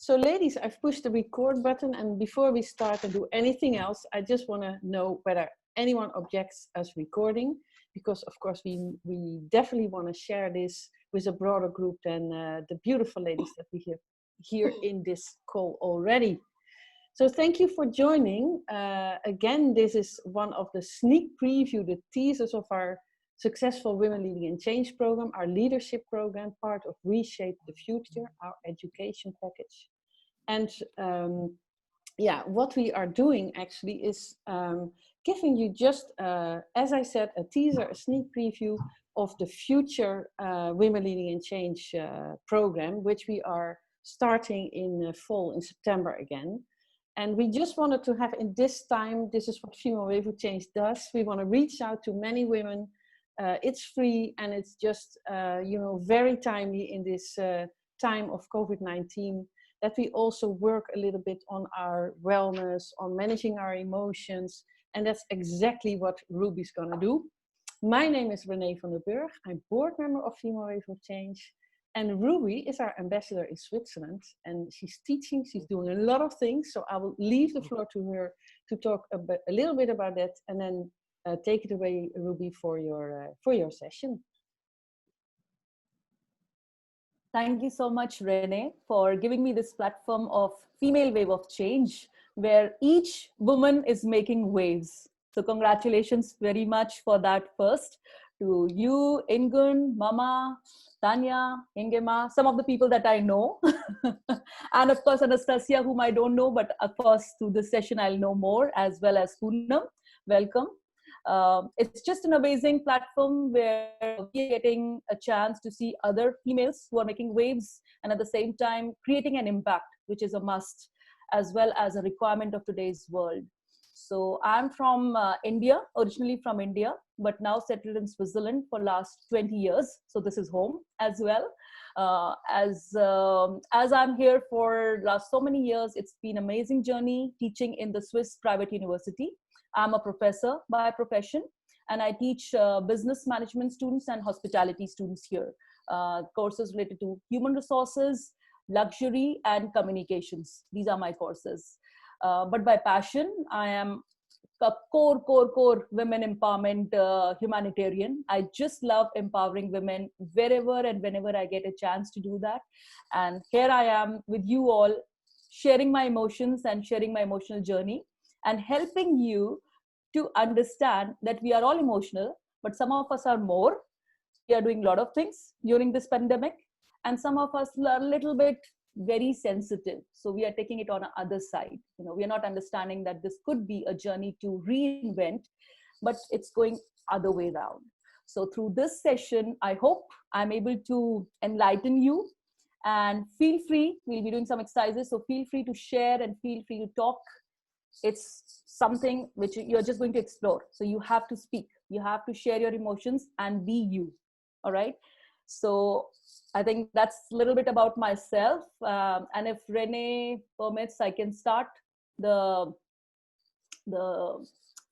So ladies, I've pushed the record button, and before we start and do anything else, I just want to know whether anyone objects us recording, because of course we definitely want to share this with a broader group than the beautiful ladies that we have here in this call already. So thank you for joining. Again, this is one of the sneak preview, the teasers of our Successful Women Leading in Change program, our leadership program, part of Reshape the Future, our education package. And yeah, what we are doing actually is giving you just, as I said, a teaser, a sneak preview of the future Women Leading in Change program, which we are starting in fall, in September again. And we just wanted to have in this time, this is what Female Wave of Change does. We want to reach out to many women. It's free, and it's just, you know, very timely in this time of COVID-19, that we also work a little bit on our wellness, on managing our emotions. And that's exactly what Ruby's gonna do. My name is Renee van der Burg. I'm board member of Female Wave of Change. And Ruby is our ambassador in Switzerland, and she's teaching, she's doing a lot of things. So I will leave the floor to her to talk a little bit about that, and then take it away, Ruby, for your session. Thank you so much, Renee, for giving me this platform of Female Wave of Change, where each woman is making waves. So congratulations very much for that first. To you, Ingun, Mama, Tanya, Ingema, some of the people that I know. And of course, Anastasia, whom I don't know, but of course, through this session, I'll know more, as well as Poonam. Welcome. It's just an amazing platform where we're getting a chance to see other females who are making waves, and at the same time creating an impact, which is a must as well as a requirement of today's world. So I'm from India, originally from India, but now settled in Switzerland for last 20 years. So this is home as well. As I'm here for last so many years, it's been an amazing journey teaching in the Swiss private university. I'm a professor by profession, and I teach business management students and hospitality students here. Courses related to human resources, luxury, and communications. These are my courses. But by passion, I am a core women empowerment humanitarian. I just love empowering women wherever and whenever I get a chance to do that. And here I am with you all, sharing my emotions and sharing my emotional journey, and helping you to understand that we are all emotional, but some of us are more. We are doing a lot of things during this pandemic, and some of us are a little bit very sensitive. So we are taking it on the other side. You know, we are not understanding that this could be a journey to reinvent, but it's going other way around. So through this session, I hope I'm able to enlighten you, and feel free, we'll be doing some exercises. So feel free to share and feel free to talk. It's something which you're just going to explore. So you have to speak, you have to share your emotions and be you. All right. So I think that's a little bit about myself. And if Renee permits, I can start the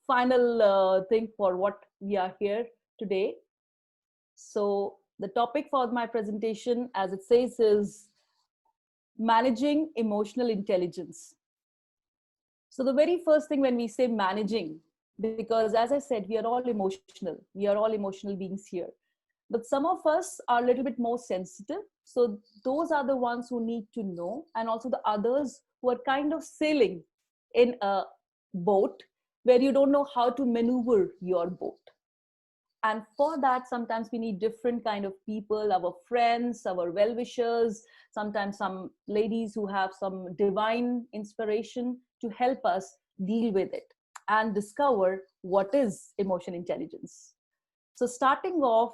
final thing for what we are here today. So the topic for my presentation, as it says, is managing emotional intelligence. So the very first thing when we say managing, because as I said, we are all emotional beings here, but some of us are a little bit more sensitive. So those are the ones who need to know, and also the others who are kind of sailing in a boat where you don't know how to maneuver your boat. And for that, sometimes we need different kind of people, our friends, our well-wishers, sometimes some ladies who have some divine inspiration to help us deal with it and discover what is emotional intelligence. So starting off,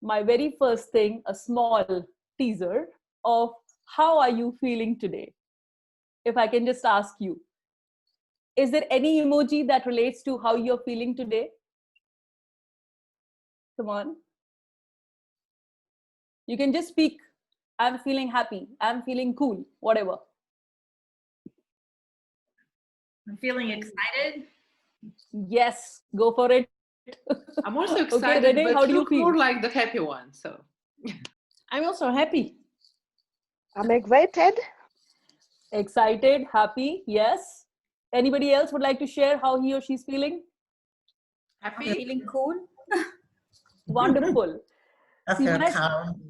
my very first thing, a small teaser of how are you feeling today? If I can just ask you, is there any emoji that relates to how you're feeling today? Come on. You can just speak. I'm feeling happy. I'm feeling cool, whatever. I'm feeling excited. Yes, go for it. I'm also excited, okay, Renee, but how do you look feel? more like the happy one. So I'm also happy. I'm excited. Excited, happy, yes. Anybody else would like to share how he or she's feeling? I'm Happy? feeling cool. Wonderful. I See, feel when I calm.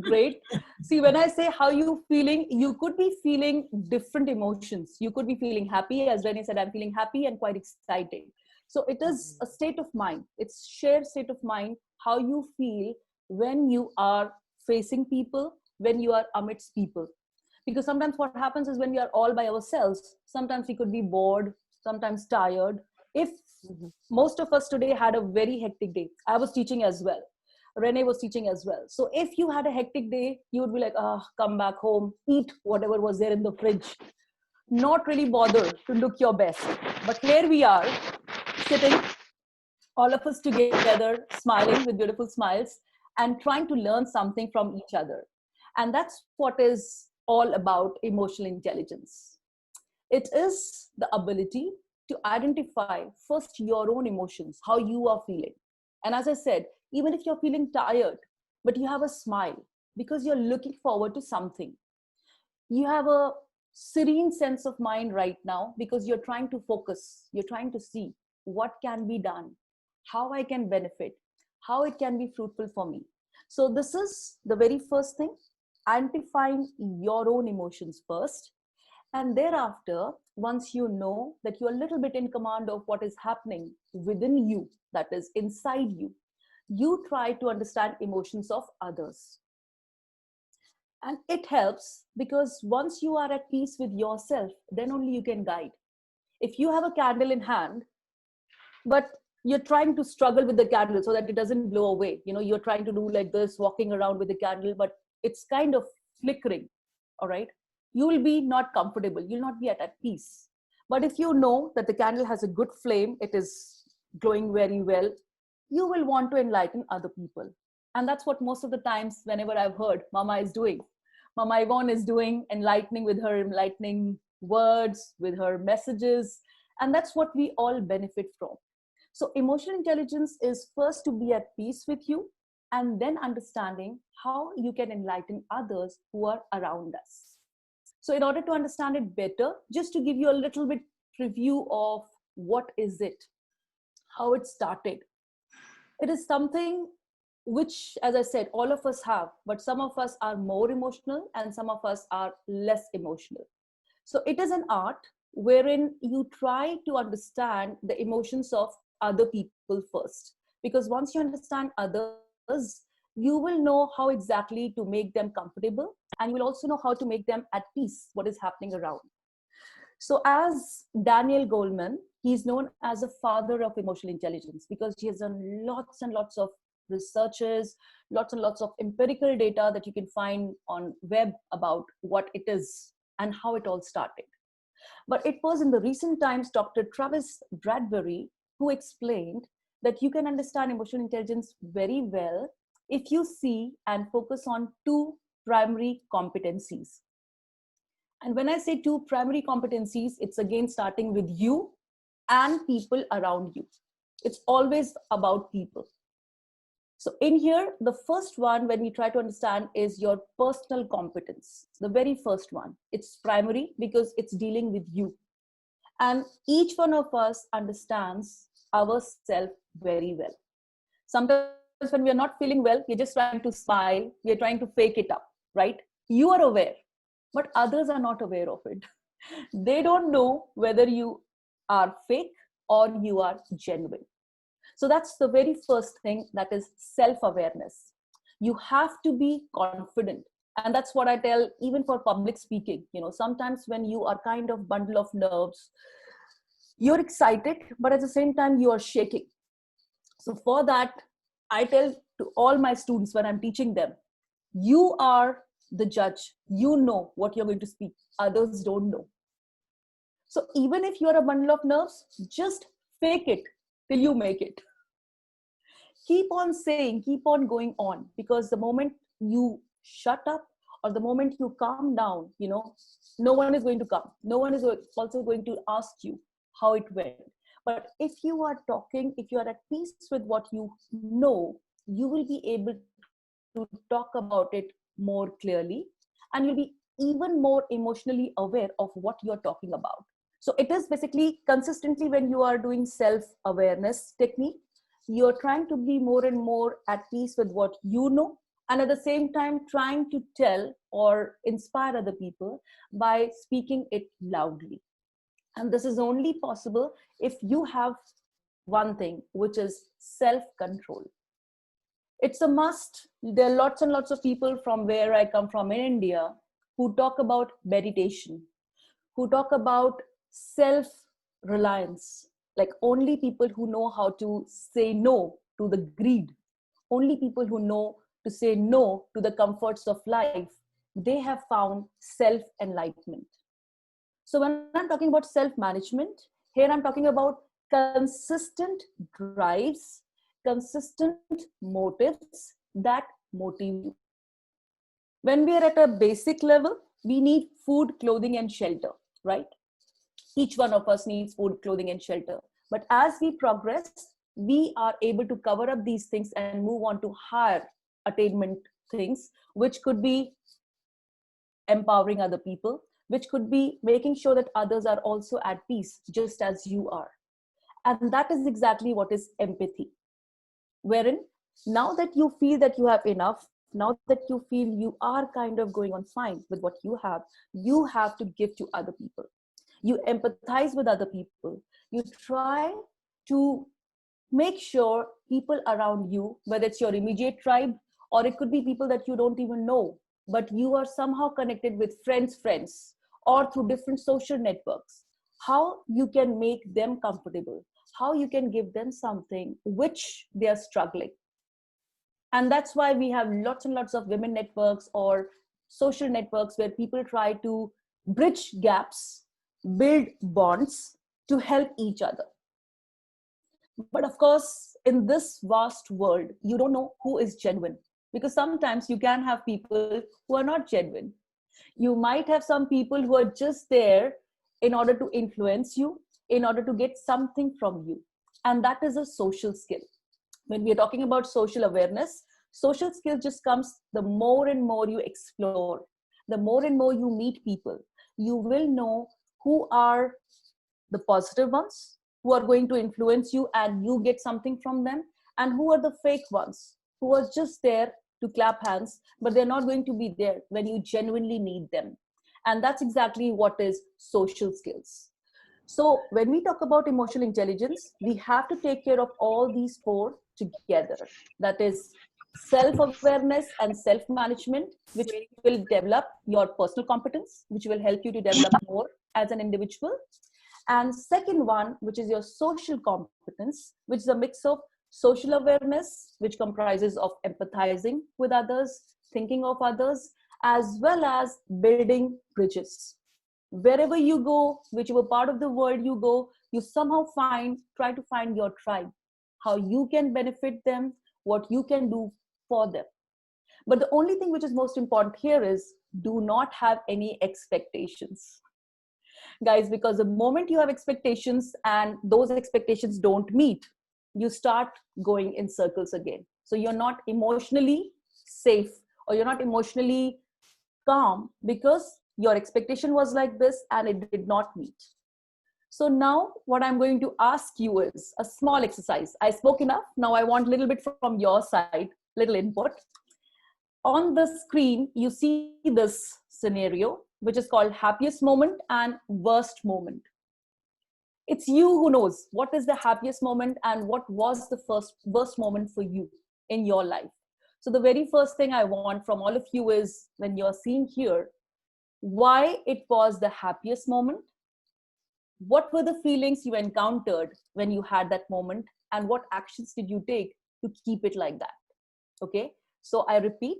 Great. See, when I say how you feeling, you could be feeling different emotions. You could be feeling happy, as Renee said, I'm feeling happy and quite excited. So it is a state of mind. It's shared state of mind, how you feel when you are facing people, when you are amidst people. Because sometimes what happens is when we are all by ourselves, sometimes we could be bored, sometimes tired. If most of us today had a very hectic day, I was teaching as well, Renee was teaching as well. So if you had a hectic day, you would be like, come back home, eat whatever was there in the fridge, not really bother to look your best. But here we are, sitting, all of us together, smiling with beautiful smiles and trying to learn something from each other. And that's what is all about emotional intelligence. It is the ability to identify first your own emotions, how you are feeling. And as I said, even if you're feeling tired, but you have a smile because you're looking forward to something, you have a serene sense of mind right now because you're trying to focus, you're trying to see what can be done, how I can benefit, how it can be fruitful for me. So this is the very first thing, identifying your own emotions first. And thereafter, once you know that you're a little bit in command of what is happening within you, that is inside you, you try to understand emotions of others. And it helps because once you are at peace with yourself, then only you can guide. If you have a candle in hand, but you're trying to struggle with the candle so that it doesn't blow away, you're trying to do like this, walking around with the candle, but it's kind of flickering, all right? You will be not comfortable, you'll not be at peace. But if you know that the candle has a good flame, it is glowing very well, you will want to enlighten other people. And that's what most of the times, whenever I've heard Mama is doing, Mama Yvonne is doing, enlightening with her enlightening words, with her messages. And that's what we all benefit from. So emotional intelligence is first to be at peace with you and then understanding how you can enlighten others who are around us. So in order to understand it better, just to give you a little bit review of what is it, how it started. It is something which, as I said, all of us have, but some of us are more emotional and some of us are less emotional. So it is an art wherein you try to understand the emotions of other people first. Because once you understand others, you will know how exactly to make them comfortable, and you will also know how to make them at peace, what is happening around. So as Daniel Goleman, he's known as a father of emotional intelligence because he has done lots and lots of researches, lots and lots of empirical data that you can find on web about what it is and how it all started. But it was in the recent times, Dr. Travis Bradbury, who explained that you can understand emotional intelligence very well if you see and focus on two primary competencies. And when I say two primary competencies, it's again starting with you and people around you. It's always about people. So in here, the first one, when we try to understand, is your personal competence. The very first one. It's primary because it's dealing with you. And each one of us understands ourselves very well. Sometimes when we are not feeling well, we're just trying to smile. We're trying to fake it up, right? You are aware, but others are not aware of it. They don't know whether you are fake or you are genuine. So that's the very first thing, that is self-awareness. You have to be confident. And that's what I tell even for public speaking. Sometimes when you are kind of bundle of nerves, you're excited, but at the same time you are shaking. So for that, I tell to all my students when I'm teaching them, you are the judge. You know what you're going to speak. Others don't know. So even if you're a bundle of nerves, just fake it till you make it. Keep on saying, keep on going on, because the moment you shut up or the moment you calm down, no one is going to come. No one is also going to ask you how it went. But if you are talking, if you are at peace with what you know, you will be able to talk about it more clearly, and you'll be even more emotionally aware of what you're talking about. So it is basically consistently when you are doing self-awareness technique, you're trying to be more and more at peace with what you know, and at the same time trying to tell or inspire other people by speaking it loudly. And this is only possible if you have one thing, which is self-control. It's a must. There are lots and lots of people from where I come from in India who talk about meditation, who talk about self reliance, like only people who know how to say no to the greed, only people who know to say no to the comforts of life, they have found self enlightenment. So when I'm talking about self management, here I'm talking about consistent drives, consistent motives that motivate you. When we are at a basic level, we need food, clothing, and shelter, right? Each one of us needs food, clothing, and shelter. But as we progress, we are able to cover up these things and move on to higher attainment things, which could be empowering other people, which could be making sure that others are also at peace, just as you are. And that is exactly what is empathy. Wherein, now that you feel that you have enough, now that you feel you are kind of going on fine with what you have to give to other people. You empathize with other people. You try to make sure people around you, whether it's your immediate tribe or it could be people that you don't even know, but you are somehow connected with friends, or through different social networks, how you can make them comfortable, how you can give them something which they are struggling. And that's why we have lots and lots of women networks or social networks where people try to bridge gaps, build bonds to help each other. But of course, in this vast world, you don't know who is genuine, because sometimes you can have people who are not genuine. You might have some people who are just there in order to influence you, in order to get something from you. And that is a social skill. When we are talking about social awareness, social skill just comes the more and more you explore, the more and more you meet people. You will know who are the positive ones, who are going to influence you and you get something from them, and who are the fake ones, who are just there to clap hands, but they're not going to be there when you genuinely need them. And that's exactly what is social skills. So when we talk about emotional intelligence, we have to take care of all these four together. That is self-awareness and self-management, which will develop your personal competence, which will help you to develop more as an individual. And second one, which is your social competence, which is a mix of social awareness, which comprises of empathizing with others, thinking of others, as well as building bridges. Wherever you go, whichever part of the world you go, you somehow try to find your tribe, how you can benefit them, what you can do for them. But the only thing which is most important here is do not have any expectations, guys, because the moment you have expectations and those expectations don't meet, you start going in circles again. So you're not emotionally safe, or you're not emotionally calm, because your expectation was like this and it did not meet. So now what I'm going to ask you is a small exercise. I spoke enough. Now I want a little bit from your side, little input. On the screen, you see this scenario, which is called happiest moment and worst moment. It's you who knows what is the happiest moment and what was the worst moment for you in your life. So the very first thing I want from all of you is, when you're seeing here, why it was the happiest moment, what were the feelings you encountered when you had that moment, and what actions did you take to keep it like that. Okay, so I repeat,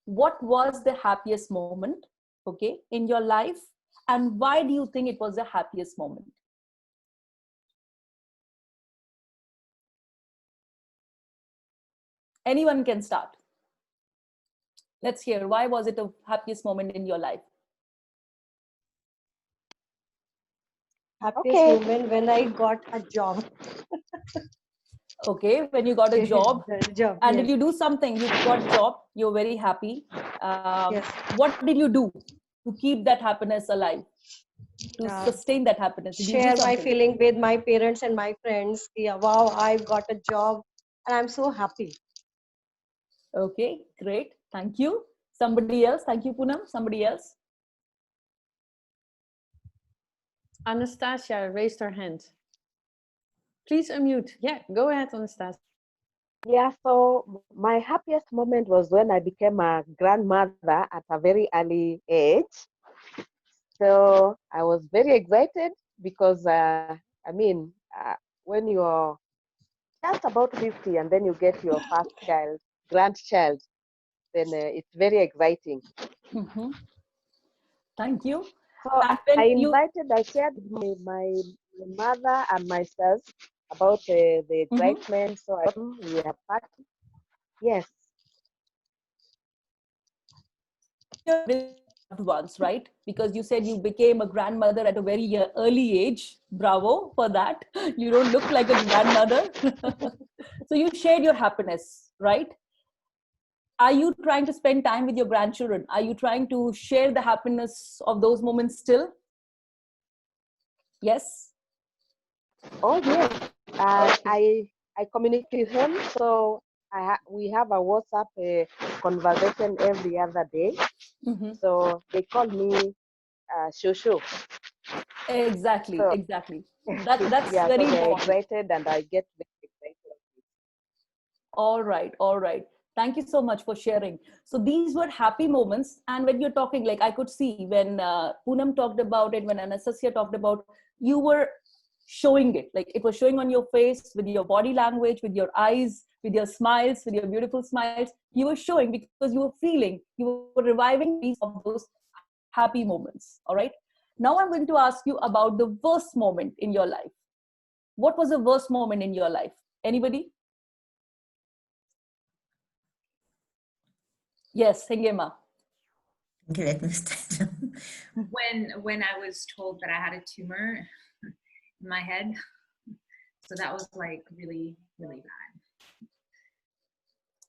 what was the happiest moment, okay, in your life, and why do you think it was the happiest moment? Anyone can start. Let's hear, why was it the happiest moment in your life? Happiest moment when I got a job. Okay, when you got a job. Job, and yes. did you do something? You got a job, you're very happy. Yes. What did you do to keep that happiness alive, to Yeah. sustain that happiness? Did you do Share my something? feeling with my parents and my friends. Yeah, wow, I got a job and I'm so happy. Okay, great. Thank you. Somebody else? Thank you, Poonam. Somebody else? Anastasia raised her hand. Please unmute. Yeah, go ahead, Anastasia. Yeah, so my happiest moment was when I became a grandmother at a very early age. So I was very excited because, when you're just about 50 and then you get your first child, grandchild, then it's very exciting. Mm-hmm. Thank you. So And when I shared with my mother and myself about the excitement. So we are party. Yes. loved ones, right? Because you said you became a grandmother at a very early age. Bravo for that. You don't look like a grandmother. So you shared your happiness, right? Are you trying to spend time with your grandchildren? Are you trying to share the happiness of those moments still? Yes. Oh yes. I communicate with him. So we have a WhatsApp conversation every other day. Mm-hmm. So they call me Shosho. Exactly. So Exactly. That's yeah, very so they're important. excited and I get very excited. All right, all right. Thank you so much for sharing. So these were happy moments. And when you're talking, like I could see when Poonam talked about it, when Anastasia talked about, you were showing it. Like it was showing on your face with your body language, with your eyes, with your smiles, with your beautiful smiles. You were showing because you were feeling, you were reviving these of those happy moments. All right. Now I'm going to ask you about the worst moment in your life. What was the worst moment in your life? Anybody? Yes, Hengema. Okay, let me start. When I was told that I had a tumor in my head. So that was like really, really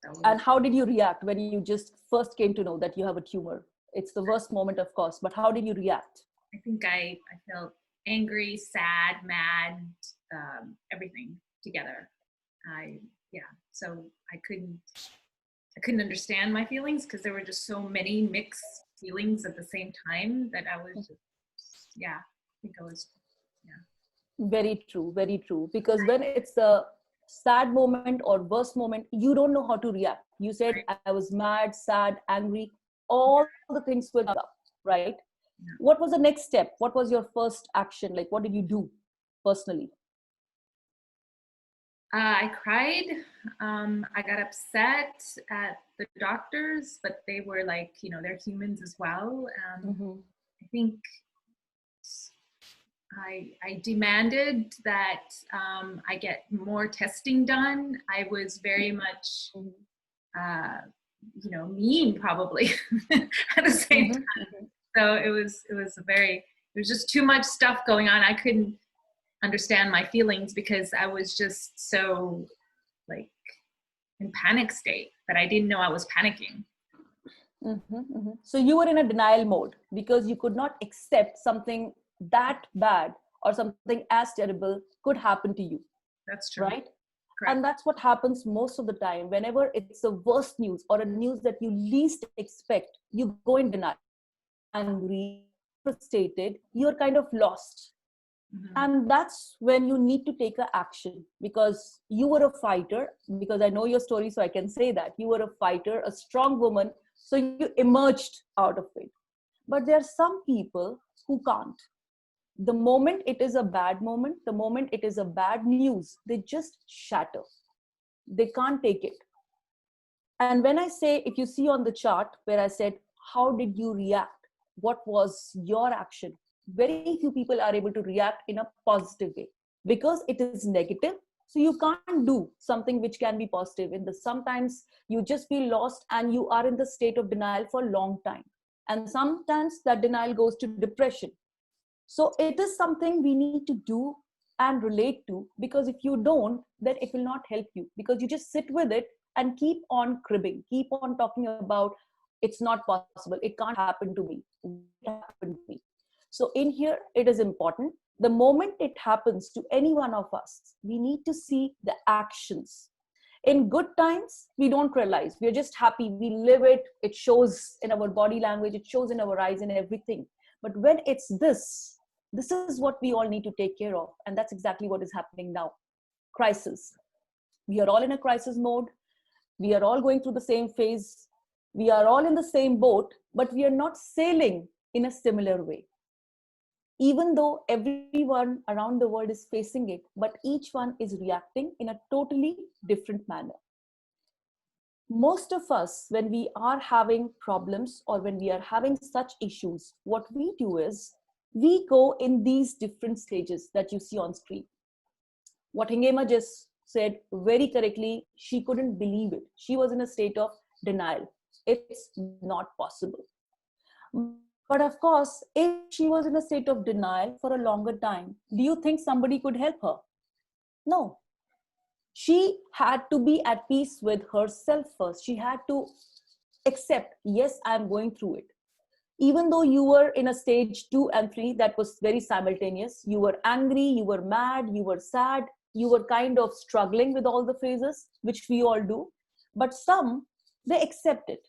bad. And how did you react when you just first came to know that you have a tumor? It's the worst moment, of course, but how did you react? I think I felt angry, sad, mad, everything together. So I couldn't understand my feelings because there were just so many mixed feelings at the same time that I was just, I think I was, Very true, very true. Because when it's a sad moment or worst moment, you don't know how to react. You said I was mad, sad, angry, all the things were up, right? Yeah. What was the next step? What was your first action? Like, what did you do personally? I cried. I got upset at the doctors, but they were like, they're humans as well. I think I demanded that I get more testing done. I was very much, mean probably at the same time. So it was just too much stuff going on. I couldn't understand my feelings because I was just so like in panic state that I didn't know I was panicking. So you were in a denial mode because you could not accept something that bad or something as terrible could happen to you. That's true. Right? Correct. And that's what happens most of the time. Whenever it's the worst news or a news that you least expect, you go in denial. Angry, frustrated, you're kind of lost. And that's when you need to take an action because you were a fighter, because I know your story, so I can say that you were a fighter, a strong woman, so you emerged out of it. But there are some people who can't. The moment it is a bad moment, the moment it is a bad news, they just shatter. They can't take it. And when I say, if you see on the chart where I said, how did you react? What was your action? Very few people are able to react in a positive way because it is negative. So you can't do something which can be positive. Sometimes you just feel lost and you are in the state of denial for a long time. And sometimes that denial goes to depression. So it is something we need to do and relate to, because if you don't, then it will not help you, because you just sit with it and keep on cribbing, keep on talking about it's not possible, it can't happen to me, it happened to me. So in here, it is important. The moment it happens to any one of us, we need to see the actions. In good times, we don't realize, we're just happy, we live it, it shows in our body language, it shows in our eyes and everything. But when it's this is what we all need to take care of. And that's exactly what is happening now. Crisis. We are all in a crisis mode. We are all going through the same phase. We are all in the same boat, but we are not sailing in a similar way. Even though everyone around the world is facing it, but each one is reacting in a totally different manner. Most of us, when we are having problems or when we are having such issues, what we do is we go in these different stages that you see on screen. What Hingema just said very correctly, she couldn't believe it. She was in a state of denial. It's not possible. But of course, if she was in a state of denial for a longer time, do you think somebody could help her? No. She had to be at peace with herself first. She had to accept, yes, I'm going through it. Even though you were in a stage 2 and 3, that was very simultaneous. You were angry, you were mad, you were sad, you were kind of struggling with all the phases, which we all do. But some, they accept it.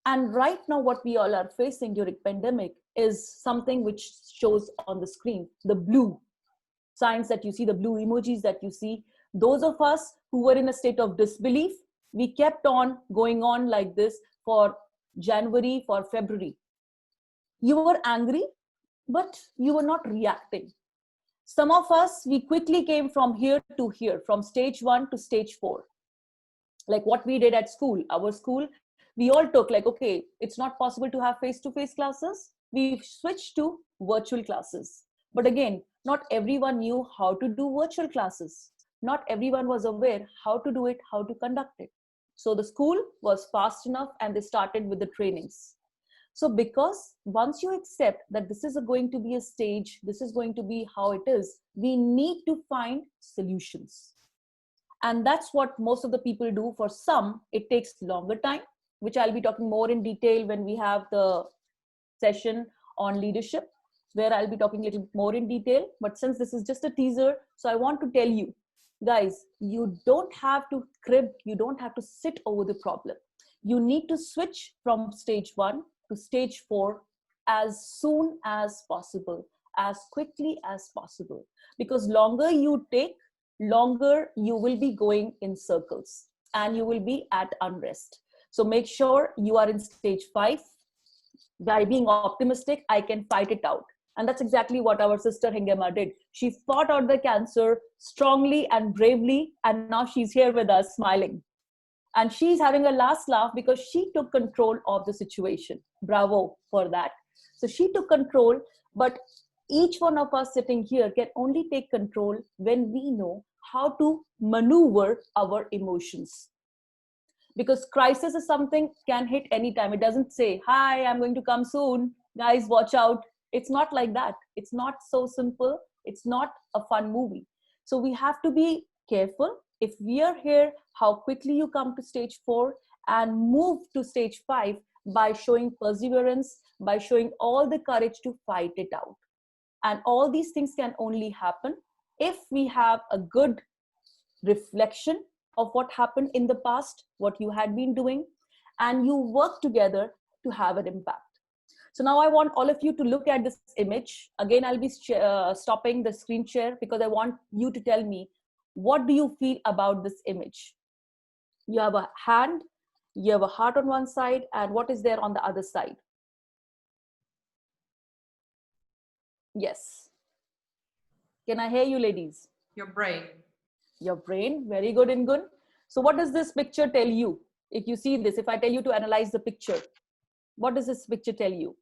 And right now, what we all are facing during pandemic is something which shows on the screen, the blue signs that you see, the blue emojis that you see. Those of us who were in a state of disbelief, we kept on going on like this for January, for February. You were angry, but you were not reacting. Some of us, we quickly came from here to here, from stage 1 to stage 4. Like what we did at school, our school, we all took like, okay, it's not possible to have face-to-face classes. We switched to virtual classes. But again, not everyone knew how to do virtual classes. Not everyone was aware how to do it, how to conduct it. So the school was fast enough and they started with the trainings. So because once you accept that this is going to be a stage, this is going to be how it is, we need to find solutions. And that's what most of the people do. For some, it takes longer time, which I'll be talking more in detail when we have the session on leadership, where I'll be talking a little more in detail. But since this is just a teaser, so I want to tell you, guys, you don't have to crib, you don't have to sit over the problem. You need to switch from stage 1 to stage 4 as soon as possible, as quickly as possible. Because longer you take, longer you will be going in circles and you will be at unrest. So make sure you are in stage 5. By being optimistic, I can fight it out. And that's exactly what our sister Hingema did. She fought out the cancer strongly and bravely, and now she's here with us smiling. And she's having a last laugh because she took control of the situation. Bravo for that. So she took control, but each one of us sitting here can only take control when we know how to maneuver our emotions. Because crisis is something can hit anytime. It doesn't say, hi, I'm going to come soon. Guys, watch out. It's not like that. It's not so simple. It's not a fun movie. So we have to be careful. If we are here, how quickly you come to stage 4 and move to stage 5 by showing perseverance, by showing all the courage to fight it out. And all these things can only happen if we have a good reflection of what happened in the past, what you had been doing, and you work together to have an impact. So now I want all of you to look at this image. Again, I'll be stopping the screen share because I want you to tell me, what do you feel about this image? You have a hand, you have a heart on one side, and what is there on the other side? Yes. Can I hear you, ladies? Your brain. Your brain, very good and good. So what does this picture tell you? If you see this, if I tell you to analyze the picture, what does this picture tell you?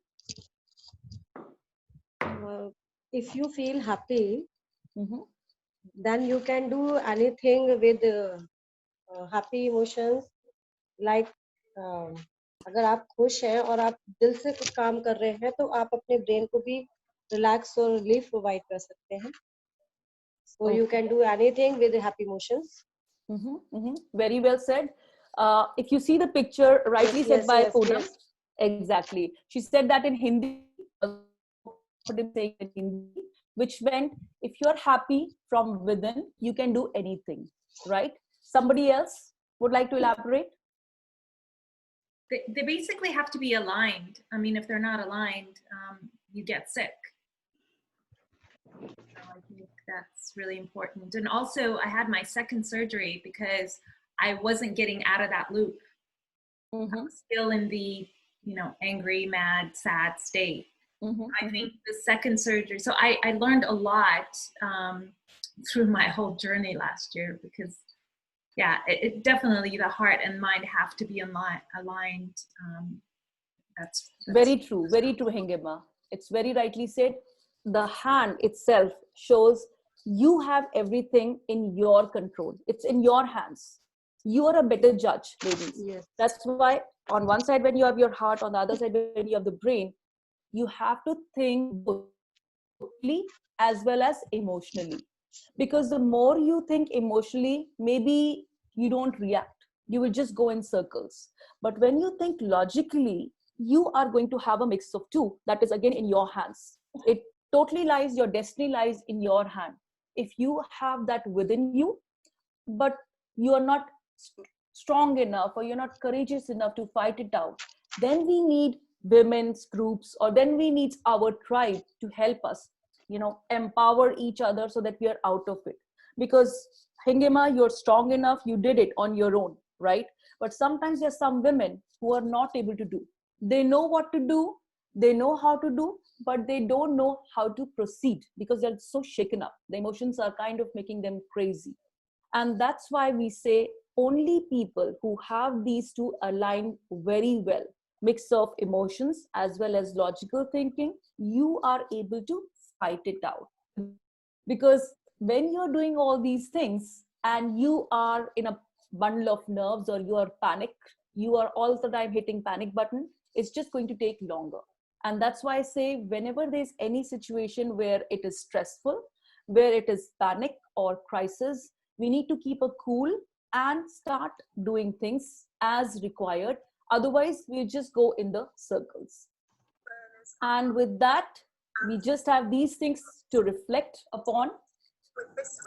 If you feel happy, then you can do anything with happy emotions. Like अगर आप खुश हैं और आप दिल से कुछ काम कर रहे हैं तो आप अपने ब्रेन को भी रिलैक्स और रिलीफ प्रोवाइड कर सकते हैं. So you can do anything with happy emotions. Very well said. If you see the picture, rightly Yes, said yes, by yes, Poonam, yes. exactly. She said that in Hindi, saying in Hindi, which meant if you're happy from within, you can do anything, right? Somebody else would like to elaborate? They basically have to be aligned. I mean, if they're not aligned, you get sick. So I think that's really important. And also, I had my second surgery because I wasn't getting out of that loop. Mm-hmm. I was still in the, angry, mad, sad state. Mm-hmm. I think the second surgery, so I learned a lot through my whole journey last year because, yeah, it definitely, the heart and mind have to be aligned. That's Very true, Hingema. It's very rightly said. The hand itself shows you have everything in your control. It's in your hands. You are a better judge, ladies. Yes. That's why on one side, when you have your heart, on the other side, when you have the brain, you have to think both as well as emotionally. Because the more you think emotionally, maybe you don't react. You will just go in circles. But when you think logically, you are going to have a mix of two. That is again in your hands. It totally lies, your destiny lies in your hand. If you have that within you, but you are not strong enough or you're not courageous enough to fight it out, then we need women's groups, or then we need our tribe to help us, empower each other so that we are out of it. Because Hingema, you're strong enough, you did it on your own, right? But sometimes there's some women who are not able to do. They know what to do, they know how to do, but they don't know how to proceed because they're so shaken up. The emotions are kind of making them crazy. And that's why we say only people who have these two aligned very well, mix of emotions as well as logical thinking, you are able to fight it out. Because when you're doing all these things and you are in a bundle of nerves or you are panicked, you are all the time hitting panic button, it's just going to take longer. And that's why I say whenever there's any situation where it is stressful, where it is panic or crisis, we need to keep a cool and start doing things as required. Otherwise, we just go in the circles. And with that, we just have these things to reflect upon.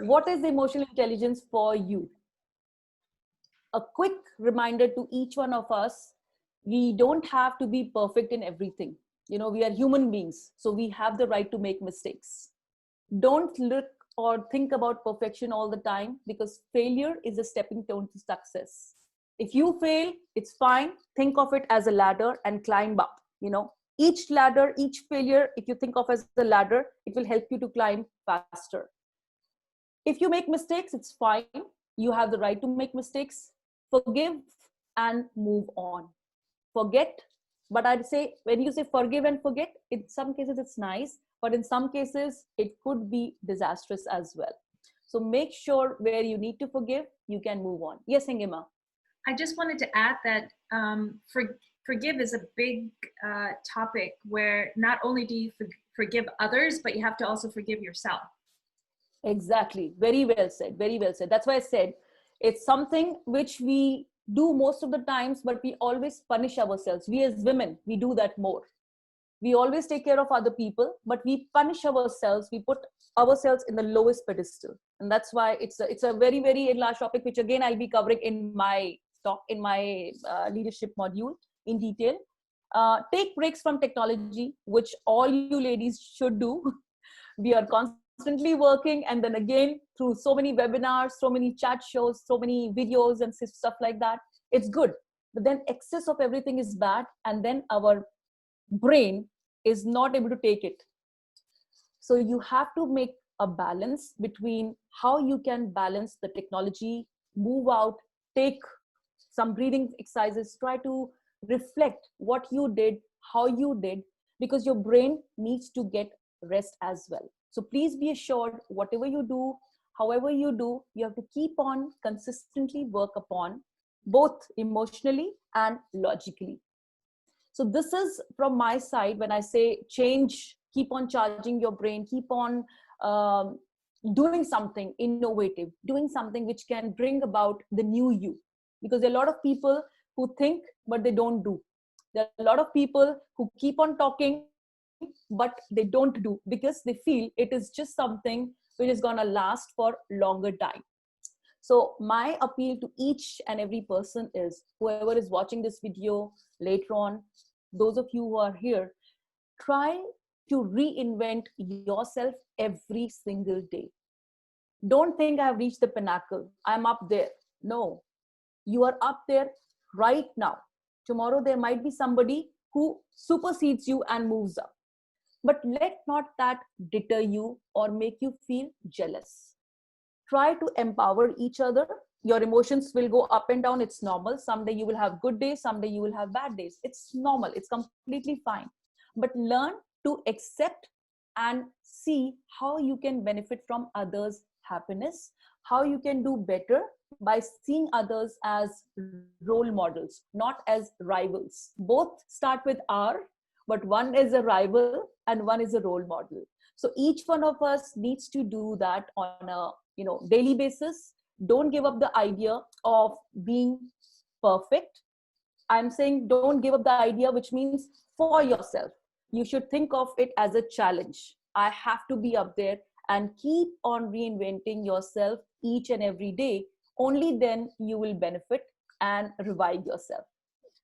What is emotional intelligence for you? A quick reminder to each one of us, we don't have to be perfect in everything. We are human beings, so we have the right to make mistakes. Don't look or think about perfection all the time, because failure is a stepping stone to success. If you fail, it's fine. Think of it as a ladder and climb up. Each ladder, each failure, if you think of as a ladder, it will help you to climb faster. If you make mistakes, it's fine. You have the right to make mistakes. Forgive and move on. Forget, but I'd say when you say forgive and forget, in some cases it's nice, but in some cases it could be disastrous as well. So make sure where you need to forgive, you can move on. Yes, Hingema. I just wanted to add that forgive is a big topic where not only do you forgive others, but you have to also forgive yourself. Exactly. Very well said. Very well said. That's why I said it's something which we do most of the times, but we always punish ourselves. We as women, we do that more. We always take care of other people, but we punish ourselves. We put ourselves in the lowest pedestal. And that's why it's a very, very large topic, which again, I'll be covering in my talk, in my leadership module in detail. Take breaks from technology, which all you ladies should do. We are constantly working, and then again through so many webinars, so many chat shows, so many videos and stuff like that, it's good, but then excess of everything is bad, and then our brain is not able to take it. So you have to make a balance between how you can balance the technology, move out, take some breathing exercises, try to reflect what you did, how you did, because your brain needs to get rest as well. So please be assured, whatever you do, however you do, you have to keep on consistently work upon both emotionally and logically. So this is from my side when I say change, keep on charging your brain, keep on doing something innovative, doing something which can bring about the new you. because there are a lot of people who think but they don't do. There are a lot of people who keep on talking but they don't do, because they feel it is just something which is going to last for longer time. So my appeal to each and every person is, whoever is watching this video later on, those of you who are here, try to reinvent yourself every single day. Don't think I've reached the pinnacle, I'm up there. No, you are up there right now. Tomorrow there might be somebody who supersedes you and moves up. But let not that deter you or make you feel jealous. Try to empower each other. Your emotions will go up and down. It's normal. Someday you will have good days. Someday you will have bad days. It's normal. It's completely fine. But learn to accept and see how you can benefit from others' happiness, how you can do better by seeing others as role models, not as rivals. Both start with R, but one is a rival and one is a role model. So each one of us needs to do that on a daily basis. Don't give up the idea of being perfect. I'm saying don't give up the idea, which means for yourself. You should think of it as a challenge. I have to be up there, and keep on reinventing yourself each and every day. Only then you will benefit and revive yourself.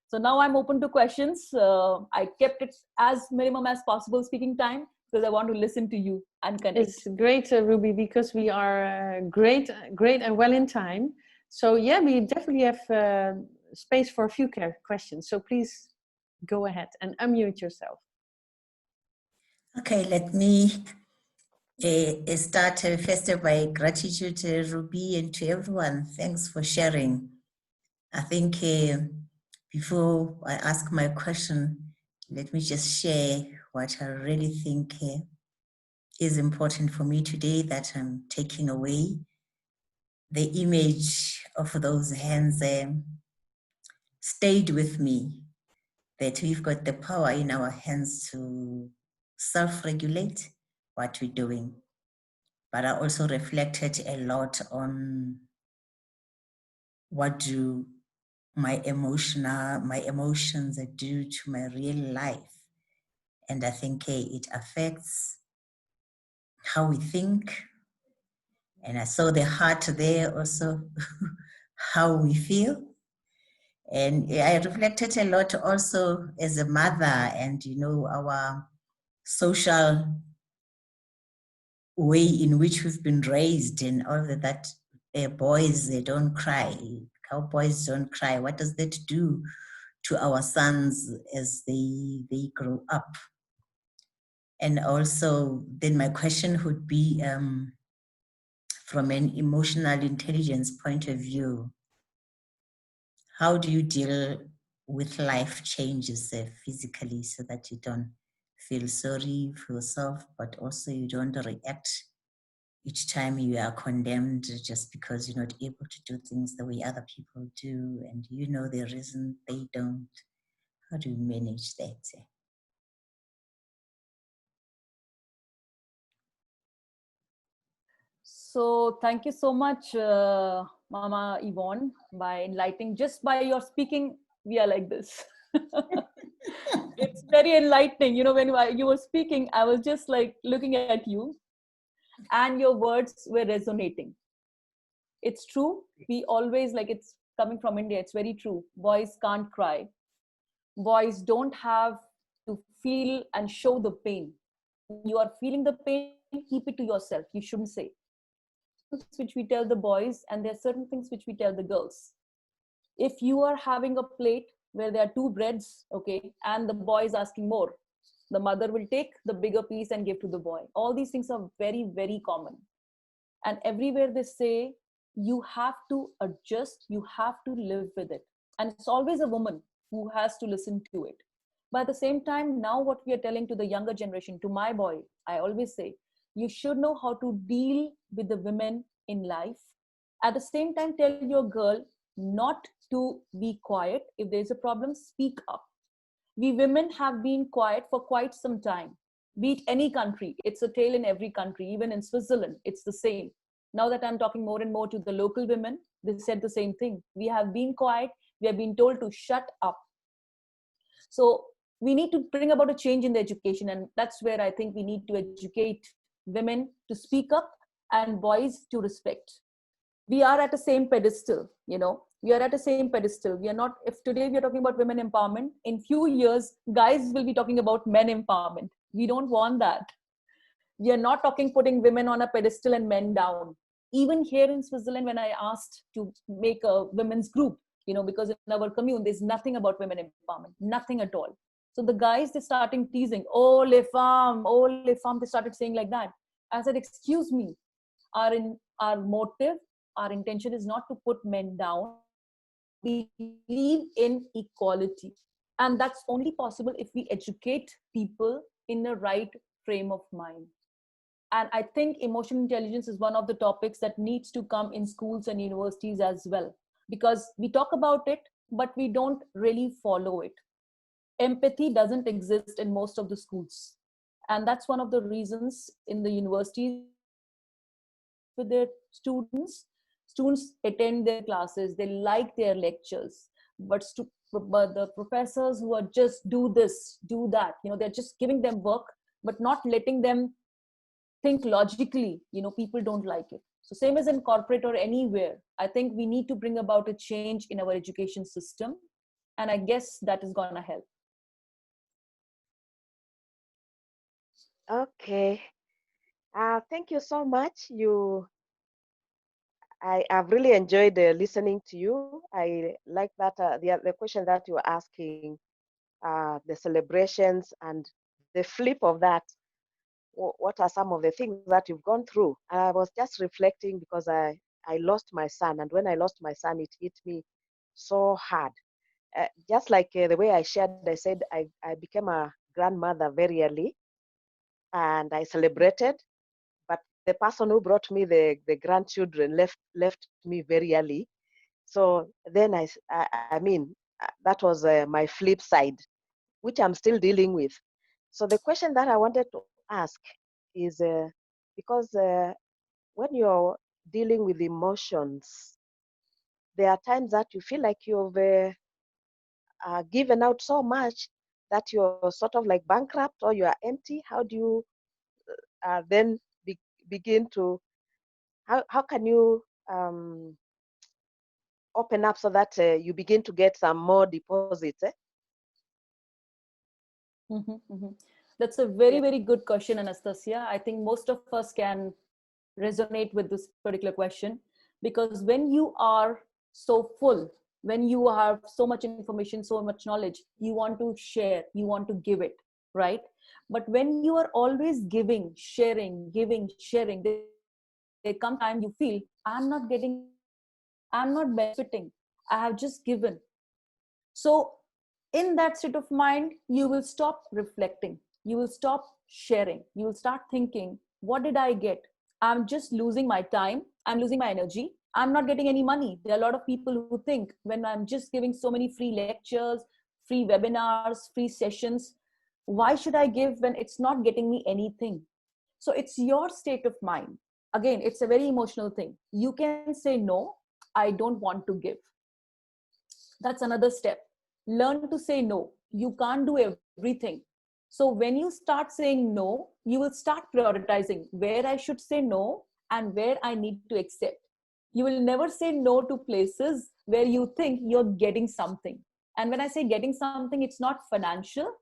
So now I'm open to questions. I kept it as minimum as possible speaking time, because I want to listen to you and connect. It's great, Ruby, because we are great and well in time. So yeah, we definitely have space for a few questions. So please go ahead and unmute yourself. Okay, let me start first by gratitude to Ruby and to everyone. Thanks for sharing. I think before I ask my question, let me just share what I really think is important for me today, that I'm taking away. The image of those hands stayed with me, that we've got the power in our hands to self-regulate what we're doing. But I also reflected a lot on what do my emotions do to my real life. And I think it affects how we think. And I saw the heart there also, how we feel. And I reflected a lot also as a mother, and our social way in which we've been raised, and all that boys, they don't cry, cowboys don't cry. What does that do to our sons as they grow up? And also then my question would be, from an emotional intelligence point of view, how do you deal with life changes physically, so that you don't feel sorry for yourself, but also you don't react each time you are condemned just because you're not able to do things the way other people do, and you know the reason they don't? How do you manage that? So thank you so much, Mama Yvonne, by enlightening. Just by your speaking, we are like this. It's very enlightening. When you were speaking, I was just like looking at you, and your words were resonating. It's true. We always, like, it's coming from India. It's very true. Boys can't cry. Boys don't have to feel and show the pain. You are feeling the pain, keep it to yourself. You shouldn't say. Which we tell the boys, and there are certain things which we tell the girls. If you are having a plate where there are 2 breads, okay, and the boy is asking more, the mother will take the bigger piece and give to the boy. All these things are very, very common. And everywhere they say, you have to adjust, you have to live with it. And it's always a woman who has to listen to it. But at the same time, now what we are telling to the younger generation, to my boy, I always say, you should know how to deal with the women in life. At the same time, tell your girl not to be quiet. If there's a problem, speak up. We women have been quiet for quite some time. Be it any country, it's a tale in every country. Even in Switzerland, it's the same. Now that I'm talking more and more to the local women, they said the same thing. We have been quiet. We have been told to shut up. So we need to bring about a change in the education. And that's where I think we need to educate women to speak up and boys to respect. We are at the same pedestal, we are at the same pedestal. We are not, if today we are talking about women empowerment, in few years, guys will be talking about men empowerment. We don't want that. We are not putting women on a pedestal and men down. Even here in Switzerland, when I asked to make a women's group, because in our commune, there's nothing about women empowerment, nothing at all. So the guys, they starting teasing, oh, les femmes, they started saying like that. I said, excuse me, our motive, our intention is not to put men down. We believe in equality. And that's only possible if we educate people in the right frame of mind. And I think emotional intelligence is one of the topics that needs to come in schools and universities as well, because we talk about it, but we don't really follow it. Empathy doesn't exist in most of the schools. And that's one of the reasons in the universities with their students attend their classes, they like their lectures, but the professors who are just do this, do that, they're just giving them work, but not letting them think logically, people don't like it. So same as in corporate or anywhere, I think we need to bring about a change in our education system. And I guess that is going to help. Okay. Thank you so much. I've really enjoyed listening to you. I like that the question that you were asking, the celebrations and the flip of that. What are some of the things that you've gone through? And I was just reflecting because I lost my son, and when I lost my son, it hit me so hard. Just like the way I shared, I said I became a grandmother very early, and I celebrated. But the person who brought me the grandchildren left me very early. So then I mean, that was my flip side, which I'm still dealing with. So the question that I wanted to ask is because when you're dealing with emotions, there are times that you feel like you've given out so much that you're sort of like bankrupt or you are empty. How do you then begin to, how can you open up so that you begin to get some more deposits? That's a very good question, Anastasia. I think most of us can resonate with this particular question, because when you are so full, when you have so much information, so much knowledge, you want to share, you want to give it, right? But when you are always giving, sharing, there comes time you feel, I'm not benefiting, I have just given. So in that state of mind, you will stop reflecting, you will stop sharing, you will start thinking, what did I get? I'm just losing my time, I'm losing my energy, I'm not getting any money. There are a lot of people who think, when I'm just giving so many free lectures, free webinars, free sessions, why should I give when it's not getting me anything? So it's your state of mind. Again, it's a very emotional thing. You can say, no, I don't want to give. That's another step. Learn to say no. You can't do everything. So when you start saying no, you will start prioritizing where I should say no and where I need to accept. You will never say no to places where you think you're getting something. And when I say getting something, it's not financial.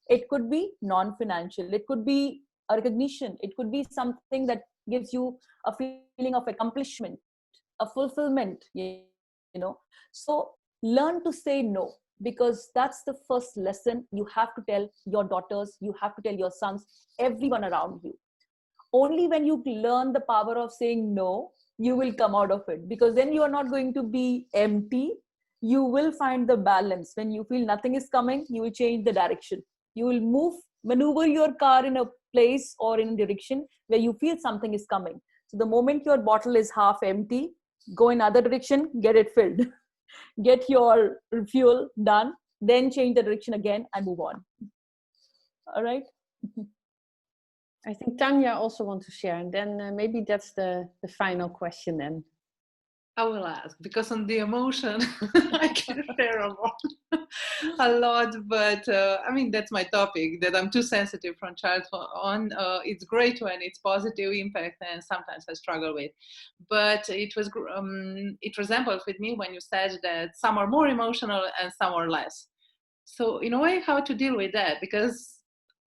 It could be non-financial. It could be a recognition. It could be something that gives you a feeling of accomplishment, a fulfillment, So learn to say no, because that's the first lesson you have to tell your daughters, you have to tell your sons, everyone around you. Only when you learn the power of saying no, you will come out of it, because then you are not going to be empty. You will find the balance. When you feel nothing is coming, you will change the direction. You will maneuver your car in a place or in a direction where you feel something is coming. So the moment your bottle is half empty, go in other direction, get it filled. Get your fuel done, then change the direction again and move on. All right. I think Tanya also wants to share, and then maybe that's the final question then. I will ask, because on the emotion, I can share a lot, but I mean, that's my topic, that I'm too sensitive from childhood on. It's great when it's positive impact, and sometimes I struggle with. But it resembles with me when you said that some are more emotional and some are less. So in a way, how to deal with that? Because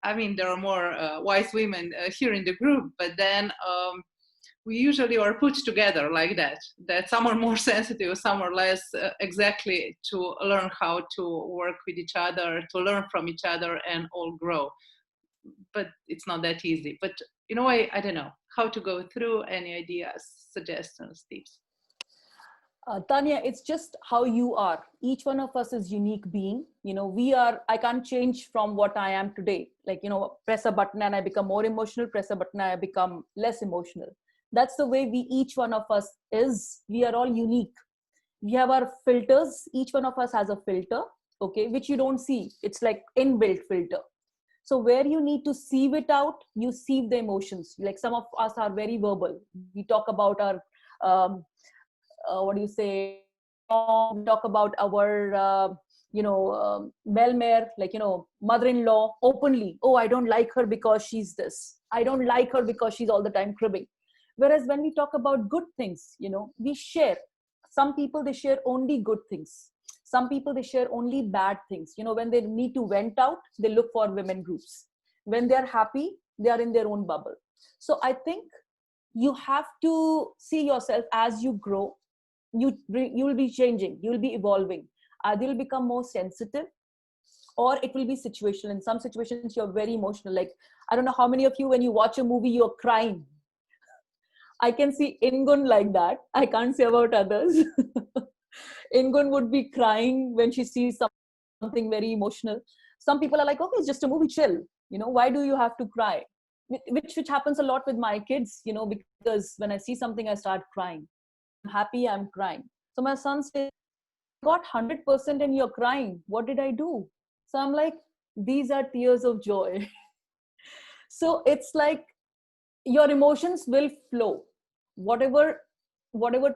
I mean, there are more wise women here in the group, but then we usually are put together like that some are more sensitive, some are less, exactly to learn how to work with each other, to learn from each other and all grow. But it's not that easy. But in a way, I don't know how to go through. Any ideas, suggestions, tips? Tanya, it's just how you are. Each one of us is unique being. You know, I can't change from what I am today. Like, you know, press a button and I become more emotional, press a button and I become less emotional. That's the way each one of us is. We are all unique. We have our filters. Each one of us has a filter, okay, which you don't see. It's like inbuilt filter. So where you need to sieve it out, you sieve the emotions. Like some of us are very verbal. We talk about our, what do you say? We talk about our, Melmare, like, you know, mother-in-law openly. Oh, I don't like her because she's this. I don't like her because she's all the time cribbing. Whereas when we talk about good things, you know, we share. Some people, they share only good things. Some people, they share only bad things. You know, when they need to vent out, they look for women groups. When they're happy, they are in their own bubble. So I think you have to see yourself as you grow. You will be changing, you will be evolving. Either you'll become more sensitive, or it will be situational. In some situations, you're very emotional. Like, I don't know how many of you, when you watch a movie, you're crying. I can see Ingun like that. I can't say about others. Ingun would be crying when she sees something very emotional. Some people are like, okay, it's just a movie, chill. You know, why do you have to cry? Which happens a lot with my kids, you know, because when I see something, I start crying. I'm happy, I'm crying. So my son says, got 100% and you're crying. What did I do? So I'm like, these are tears of joy. So it's like your emotions will flow. Whatever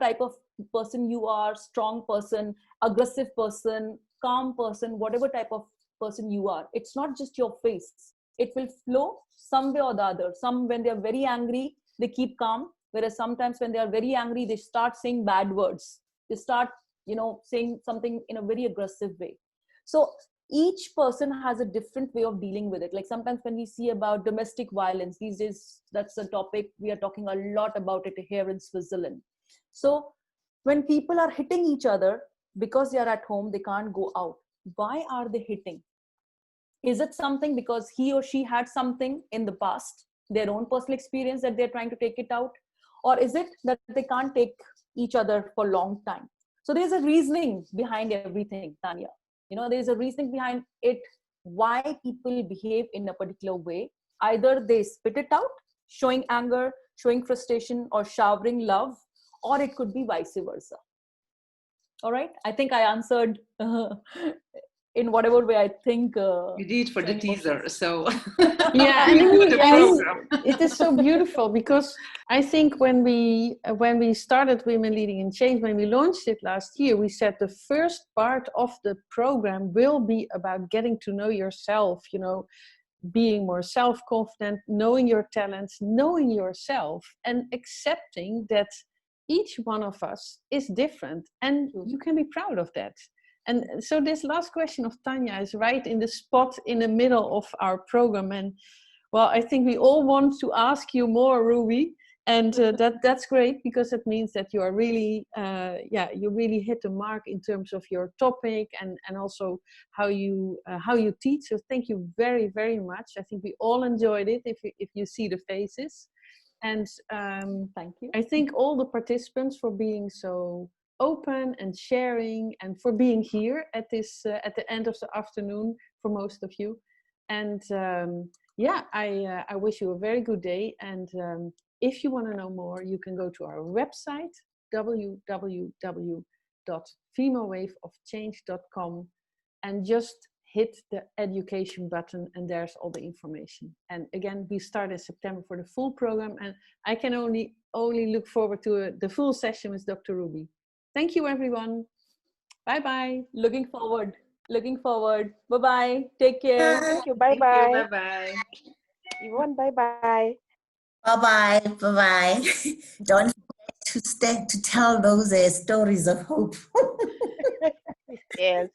type of person you are, strong person, aggressive person, calm person, whatever type of person you are, it's not just your face. It will flow some way or the other. Some, when they're very angry, they keep calm. Whereas sometimes when they are very angry, they start saying bad words. They start, you know, saying something in a very aggressive way. So each person has a different way of dealing with it. Like sometimes when we see about domestic violence these days, that's a topic we are talking a lot about it here in Switzerland. So when people are hitting each other because they are at home, they can't go out. Why are they hitting? Is it something because he or she had something in the past, their own personal experience, that they're trying to take it out? Or is it that they can't take each other for a long time? So there's a reasoning behind everything, Tanya. You know, there's a reasoning behind it, why people behave in a particular way. Either they spit it out, showing anger, showing frustration, or showering love, or it could be vice versa. All right. I think I answered in whatever way I think. You did for the teaser, so yeah, it is so beautiful, because I think when we started Women Leading in Change, when we launched it last year, we said the first part of the program will be about getting to know yourself, you know, being more self-confident, knowing your talents, knowing yourself, and accepting that each one of us is different, and you can be proud of that. And so this last question of Tanya is right in the spot in the middle of our program. And well, I think we all want to ask you more, Ruby. And that's great, because it means that you are really, you really hit the mark in terms of your topic and also how you teach. So thank you very, very much. I think we all enjoyed it, if you see the faces. And thank you. I thank all the participants for being so open and sharing, and for being here at this at the end of the afternoon for most of you. And I wish you a very good day. And if you want to know more, you can go to our website, www.femalewaveofchange.com, and just hit the education button, and there's all the information. And again, we start in September for the full program, and I can only look forward to the full session with Dr. Ruby. Thank you, everyone. Bye-bye. Looking forward. Bye-bye. Take care. Thank you. Thank you. Bye-bye. Bye-bye. Yvonne, bye-bye. Bye-bye. Bye-bye. Don't forget to tell those stories of hope. Yes.